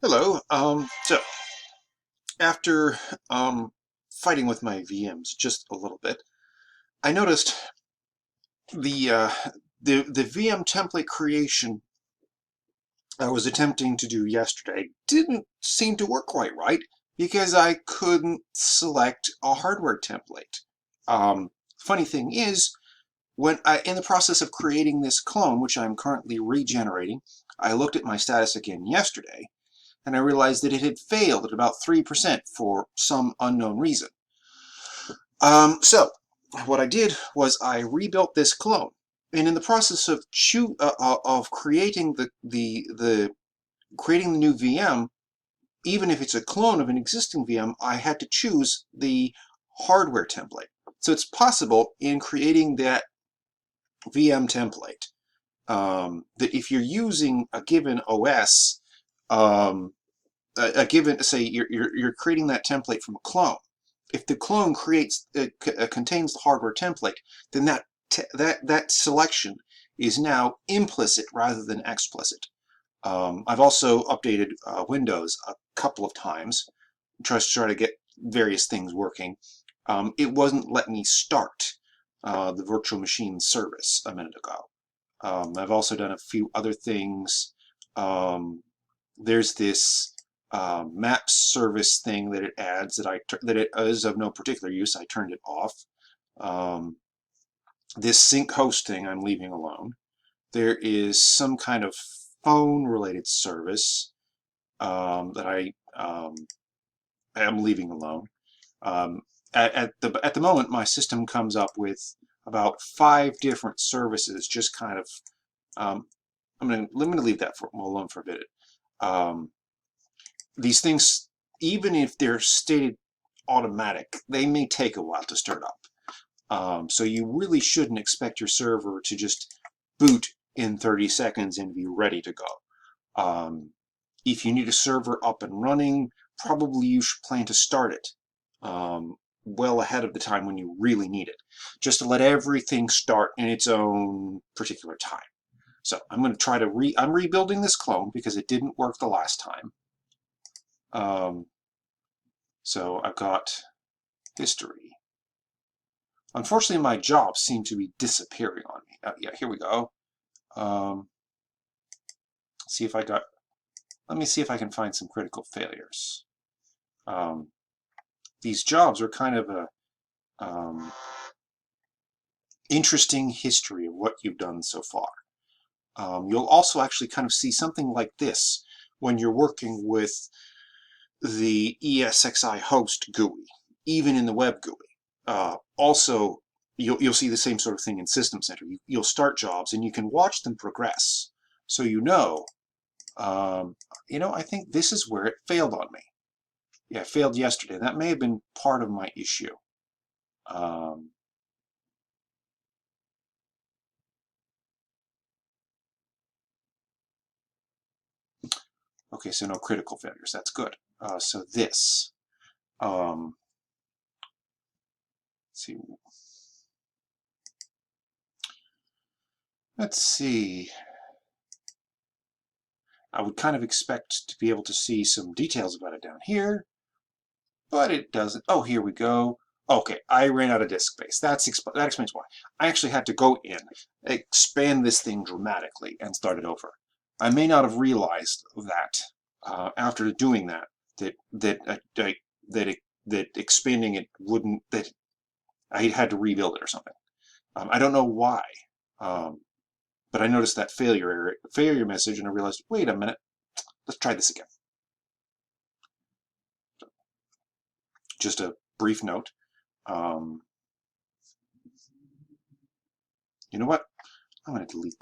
Hello. So after fighting with my VMs just a little bit, I noticed the uh, the VM template creation I was attempting to do yesterday didn't seem to work quite right because I couldn't select a hardware template. Funny thing is, in the process of creating this clone, which I'm currently regenerating, I looked at my status again yesterday, and I realized that it had failed at about 3% for some unknown reason. So what I did was I rebuilt this clone, and in the process of creating creating the new VM, even if it's a clone of an existing VM, I had to choose the hardware template. So it's possible in creating that VM template that if you're using a given OS, a given, say you're creating that template from a clone. If the clone contains the hardware template, then that selection is now implicit rather than explicit. I've also updated Windows a couple of times to try to get various things working. It wasn't letting me start the virtual machine service a minute ago. I've also done a few other things. There's this map service thing that it adds that it is of no particular use. I turned it off. This sync host thing I'm leaving alone. There is some kind of phone related service that I am leaving alone. At the moment, my system comes up with about 5 different services. Just kind of let me leave that alone for a bit. These things, even if they're stated automatic, they may take a while to start up. So you really shouldn't expect your server to just boot in 30 seconds and be ready to go. If you need a server up and running, probably you should plan to start it well ahead of the time when you really need it, just to let everything start in its own particular time. So I'm going to try to I'm rebuilding this clone because it didn't work the last time. So I've got history. Unfortunately, my jobs seem to be disappearing on me. Yeah, here we go. See if I got. Let me see if I can find some critical failures. These jobs are kind of a interesting history of what you've done so far. You'll also actually kind of see something like this when you're working with the ESXi host GUI, even in the web GUI. Also, you'll see the same sort of thing in System Center. You'll start jobs and you can watch them progress. So I think this is where it failed on me. Yeah, it failed yesterday. That may have been part of my issue. Okay, so no critical failures. That's good. So this. Let's see. Let's see. I would kind of expect to be able to see some details about it down here, but it doesn't. Oh, here we go. Okay, I ran out of disk space. That explains why. I actually had to go in, expand this thing dramatically, and start it over. I may not have realized that after doing that expanding it wouldn't, that I had to rebuild it or something. I don't know why, but I noticed that failure message, and I realized, wait a minute, let's try this again. Just a brief note. You know what? I'm going to delete